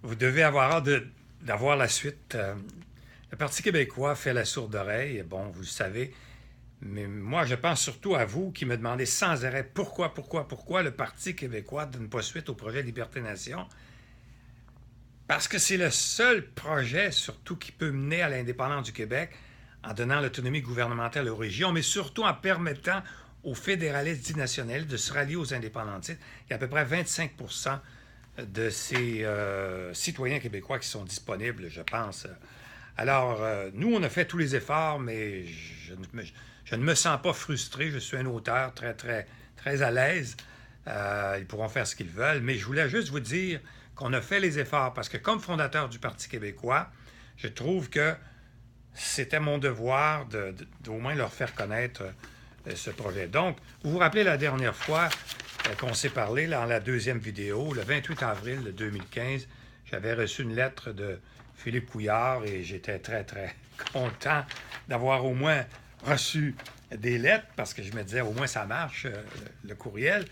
Vous devez avoir hâte d'avoir la suite. Le Parti québécois fait la sourde oreille, bon, vous le savez, mais moi, je pense surtout à vous qui me demandez sans arrêt pourquoi le Parti québécois donne pas suite au projet Liberté-Nation. Parce que c'est le seul projet, surtout, qui peut mener à l'indépendance du Québec en donnant l'autonomie gouvernementale aux régions, mais surtout en permettant aux fédéralistes dits nationalistes de se rallier aux indépendantistes. Il y a à peu près 25 de ces citoyens québécois qui sont disponibles, je pense. Alors, nous, on a fait tous les efforts, mais je ne me sens pas frustré. Je suis un auteur très à l'aise. Ils pourront faire ce qu'ils veulent, mais je voulais juste vous dire qu'on a fait les efforts parce que comme fondateur du Parti québécois, je trouve que c'était mon devoir d'au moins leur faire connaître ce projet. Donc, vous vous rappelez la dernière fois qu'on s'est parlé dans la deuxième vidéo, le 28 avril 2015, j'avais reçu une lettre de Philippe Couillard et j'étais très content d'avoir au moins reçu des lettres parce que je me disais au moins ça marche, le courriel.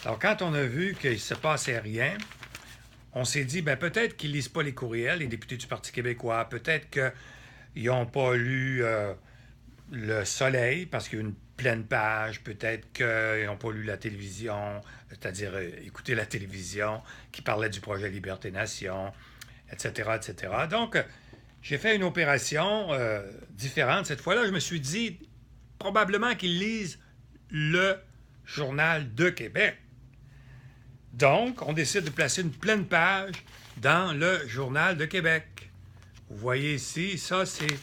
Alors, quand on a vu qu'il ne se passait rien, on s'est dit, ben peut-être qu'ils ne lisent pas les courriels, les députés du Parti québécois, peut-être qu'ils n'ont pas lu Le Soleil, parce qu'il y a une pleine page, peut-être qu'ils n'ont pas lu la télévision, c'est-à-dire écouter la télévision, qui parlait du projet Liberté-Nation, etc., etc. Donc, j'ai fait une opération différente. Cette fois-là, je me suis dit, probablement qu'ils lisent le Journal de Québec. Donc, on décide de placer une pleine page dans le Journal de Québec. Vous voyez ici, ça c'est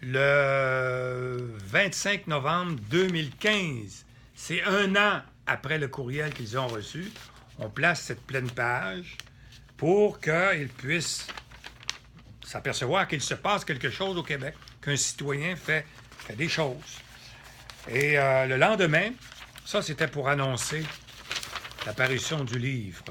le 25 novembre 2015. C'est un an après le courriel qu'ils ont reçu. On place cette pleine page pour qu'ils puissent s'apercevoir qu'il se passe quelque chose au Québec, qu'un citoyen fait des choses. Et le lendemain, ça c'était pour annoncer l'apparition du livre.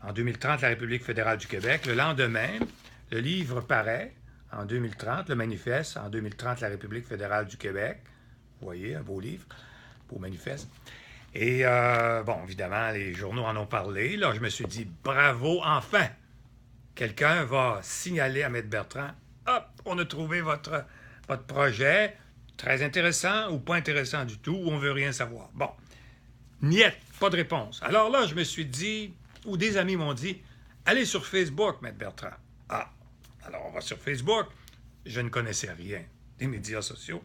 En 2030, la République fédérale du Québec. Le lendemain, le livre paraît. En 2030, le manifeste. En 2030, la République fédérale du Québec. Vous voyez, un beau livre, beau manifeste. Et, bon, évidemment, les journaux en ont parlé. Là, je me suis dit, bravo, enfin! Quelqu'un va signaler à Maître Bertrand, hop, on a trouvé votre projet, très intéressant ou pas intéressant du tout, ou on veut rien savoir. Bon. Niet, pas de réponse. Alors là, je me suis dit, ou des amis m'ont dit, allez sur Facebook, Maître Bertrand. Ah, alors on va sur Facebook. Je ne connaissais rien des médias sociaux.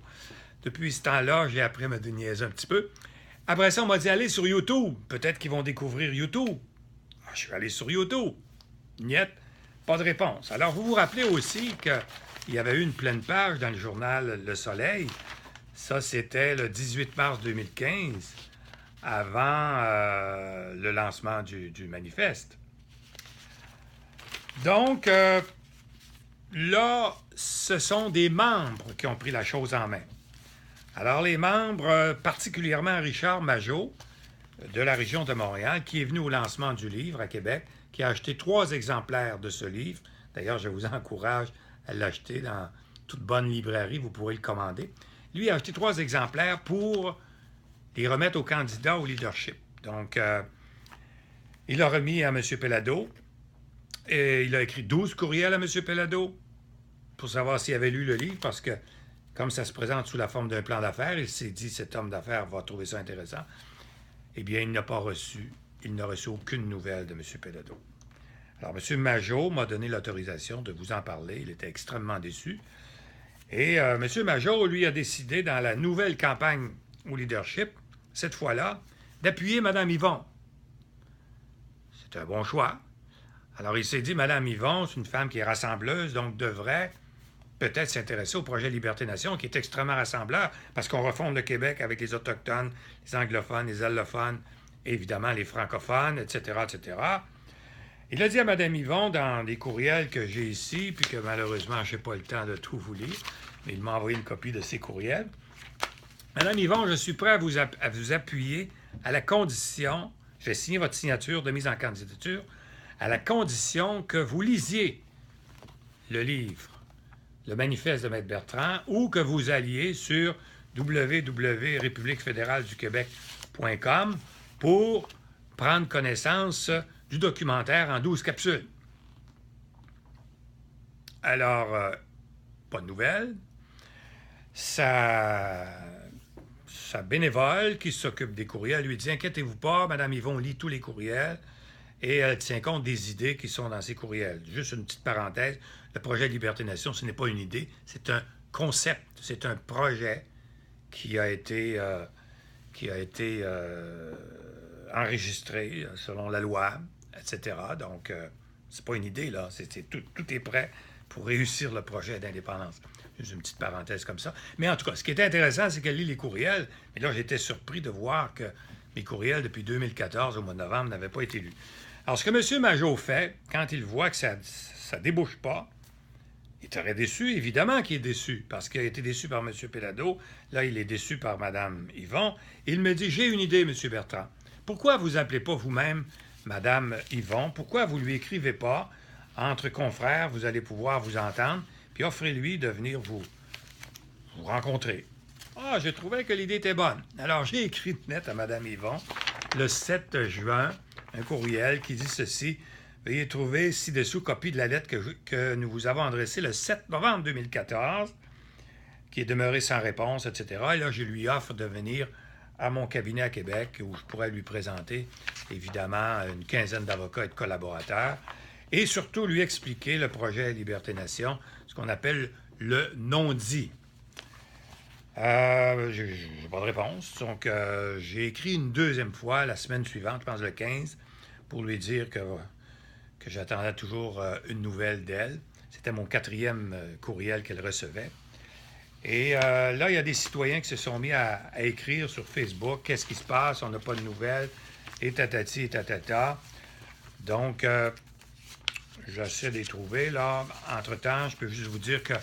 Depuis ce temps-là, j'ai appris à me déniaiser un petit peu. Après ça, on m'a dit, allez sur YouTube. Peut-être qu'ils vont découvrir YouTube. Ah, je suis allé sur YouTube. Niet, pas de réponse. Alors, vous vous rappelez aussi qu'il y avait eu une pleine page dans le journal Le Soleil. Ça, c'était le 18 mars 2015. Avant le lancement du manifeste. Donc, là, ce sont des membres qui ont pris la chose en main. Alors, les membres, particulièrement Richard Majot, de la région de Montréal, qui est venu au lancement du livre à Québec, qui a acheté 3 exemplaires de ce livre. D'ailleurs, je vous encourage à l'acheter dans toute bonne librairie, vous pourrez le commander. Lui a acheté 3 exemplaires pour les remettre aux candidats au leadership. Donc, il a remis à M. Pellado et il a écrit 12 courriels à M. Pellado pour savoir s'il avait lu le livre, parce que, comme ça se présente sous la forme d'un plan d'affaires, il s'est dit, cet homme d'affaires va trouver ça intéressant. Eh bien, il n'a reçu aucune nouvelle de M. Pellado. Alors, M. Majot m'a donné l'autorisation de vous en parler. Il était extrêmement déçu. Et M. Majot, lui, a décidé, dans la nouvelle campagne au leadership, cette fois-là, d'appuyer Mme Yvon. C'est un bon choix. Alors, il s'est dit, Mme Yvon, c'est une femme qui est rassembleuse, donc devrait peut-être s'intéresser au projet Liberté-Nation, qui est extrêmement rassembleur, parce qu'on refonde le Québec avec les Autochtones, les anglophones, les allophones, et évidemment les francophones, etc., etc. Il a dit à Mme Yvon, dans des courriels que j'ai ici, puis que malheureusement, je n'ai pas le temps de tout vous lire, mais il m'a envoyé une copie de ces courriels. Madame Yvon, je suis prêt à vous appuyer à la condition, je vais signer votre signature de mise en candidature, à la condition que vous lisiez le livre, le manifeste de Maître Bertrand, ou que vous alliez sur www.républiquefédéraleduquebec.com pour prendre connaissance du documentaire en 12 capsules. Alors, pas de nouvelles. Sa bénévole qui s'occupe des courriels lui dit « Inquiétez-vous pas, Mme Yvon lit tous les courriels et elle tient compte des idées qui sont dans ces courriels. » Juste une petite parenthèse, le projet Liberté Nation, ce n'est pas une idée, c'est un concept, c'est un projet qui a été enregistré selon la loi, etc. Donc, c'est pas une idée, là. Tout est prêt pour réussir le projet d'indépendance. Juste une petite parenthèse comme ça. Mais en tout cas, ce qui était intéressant, c'est qu'elle lit les courriels. Mais là, j'étais surpris de voir que mes courriels, depuis 2014, au mois de novembre, n'avaient pas été lus. Alors, ce que M. Majot fait, quand il voit que ça ne débouche pas, il est très déçu, évidemment qu'il est déçu, parce qu'il a été déçu par M. Péladeau. Là, il est déçu par Mme Yvon. Il me dit, j'ai une idée, M. Bertrand. Pourquoi vous appelez pas vous-même Mme Yvon? Pourquoi vous lui écrivez pas? Entre confrères, vous allez pouvoir vous entendre, puis offrez-lui de venir vous rencontrer. Ah, je trouvais que l'idée était bonne. Alors, j'ai écrit net à Mme Yvon le 7 juin, un courriel qui dit ceci. Veuillez trouver ci-dessous copie de la lettre que nous vous avons adressée le 7 novembre 2014, qui est demeurée sans réponse, etc. Et là, je lui offre de venir à mon cabinet à Québec, où je pourrais lui présenter, évidemment, une quinzaine d'avocats et de collaborateurs, et surtout lui expliquer le projet Liberté Nation, ce qu'on appelle le non-dit. J'ai pas de réponse, donc j'ai écrit une deuxième fois la semaine suivante, je pense le 15, pour lui dire que j'attendais toujours une nouvelle d'elle. C'était mon 4e courriel qu'elle recevait. Et là, il y a des citoyens qui se sont mis à écrire sur Facebook, qu'est-ce qui se passe, on n'a pas de nouvelles, et tatati, et tatata. Donc, j'essaie de les trouver, là. Entre-temps, je peux juste vous dire que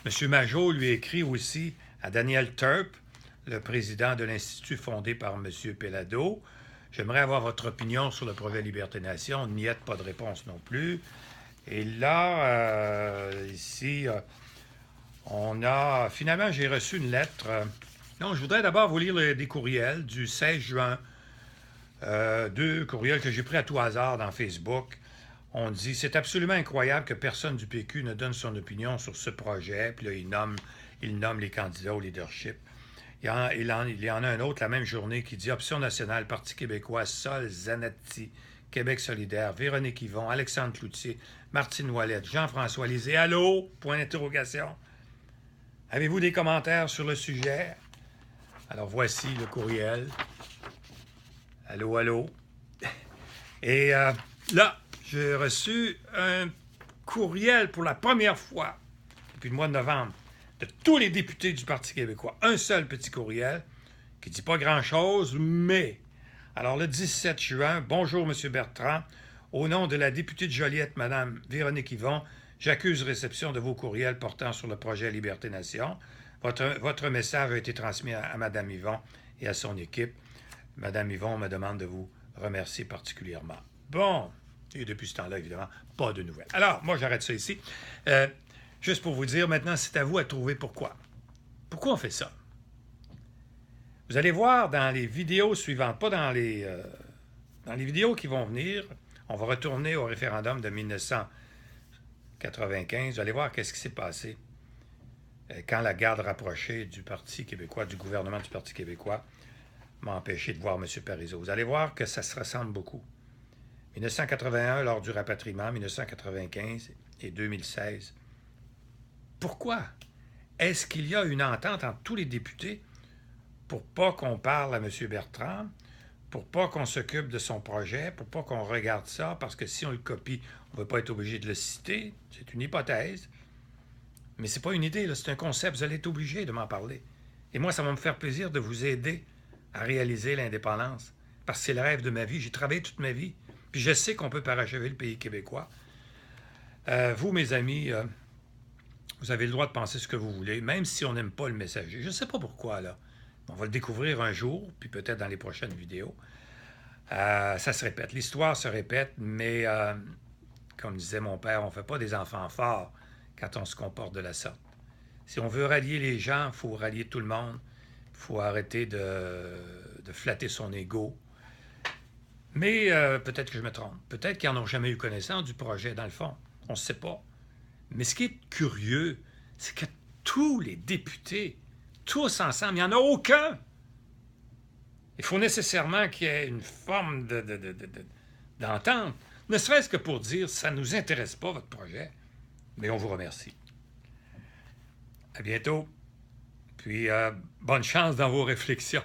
M. Majot lui a écrit aussi à Daniel Turp, le président de l'Institut fondé par M. Péladeau. J'aimerais avoir votre opinion sur le projet Liberté Nation. On n'y a pas de réponse non plus. Et là, ici, finalement, j'ai reçu une lettre. Non, je voudrais d'abord vous lire des courriels du 16 juin. 2 courriels que j'ai pris à tout hasard dans Facebook. On dit « C'est absolument incroyable que personne du PQ ne donne son opinion sur ce projet. » Puis là, il nomme les candidats au leadership. Il y en a un autre la même journée qui dit « Option nationale, Parti québécois, Sol Zanetti, Québec solidaire, Véronique Yvon, Alexandre Cloutier, Martine Ouellette, Jean-François Lisée. Allô? Point d'interrogation. Avez-vous des commentaires sur le sujet? » Alors, voici le courriel. Allô, allô. Et là, j'ai reçu un courriel pour la première fois depuis le mois de novembre de tous les députés du Parti québécois. Un seul petit courriel qui ne dit pas grand-chose, mais... Alors, le 17 juin, « Bonjour, M. Bertrand. Au nom de la députée de Joliette, Mme Véronique Yvon, j'accuse réception de vos courriels portant sur le projet Liberté Nation. Votre message a été transmis à Mme Yvon et à son équipe. Mme Yvon me demande de vous remercier particulièrement. » Bon, et depuis ce temps-là, évidemment, pas de nouvelles. Alors, moi, j'arrête ça ici. Juste pour vous dire, maintenant, c'est à vous à trouver pourquoi. Pourquoi on fait ça? Vous allez voir dans les vidéos suivantes, pas dans les vidéos qui vont venir, on va retourner au référendum de 1995. Vous allez voir qu'est-ce qui s'est passé quand la garde rapprochée du Parti québécois, du gouvernement du Parti québécois, m'a empêché de voir M. Parizeau. Vous allez voir que ça se ressemble beaucoup. 1981, lors du rapatriement, 1995 et 2016. Pourquoi? Est-ce qu'il y a une entente entre tous les députés pour pas qu'on parle à M. Bertrand, pour pas qu'on s'occupe de son projet, pour pas qu'on regarde ça, parce que si on le copie, on ne va pas être obligé de le citer. C'est une hypothèse. Mais c'est pas une idée, là, c'est un concept. Vous allez être obligé de m'en parler. Et moi, ça va me faire plaisir de vous aider à réaliser l'indépendance. Parce que c'est le rêve de ma vie. J'ai travaillé toute ma vie. Puis je sais qu'on peut parachever le pays québécois. Vous, mes amis, vous avez le droit de penser ce que vous voulez, même si on n'aime pas le messager. Je ne sais pas pourquoi, là. On va le découvrir un jour, puis peut-être dans les prochaines vidéos. Ça se répète. L'histoire se répète, mais comme disait mon père, on ne fait pas des enfants forts quand on se comporte de la sorte. Si on veut rallier les gens, il faut rallier tout le monde. Il faut arrêter de flatter son ego. Mais peut-être que je me trompe. Peut-être qu'ils n'en ont jamais eu connaissance du projet, dans le fond. On ne sait pas. Mais ce qui est curieux, c'est que tous les députés, tous ensemble, il n'y en a aucun. Il faut nécessairement qu'il y ait une forme d'entente, ne serait-ce que pour dire ça ne nous intéresse pas, votre projet, mais on vous remercie. À bientôt, puis bonne chance dans vos réflexions.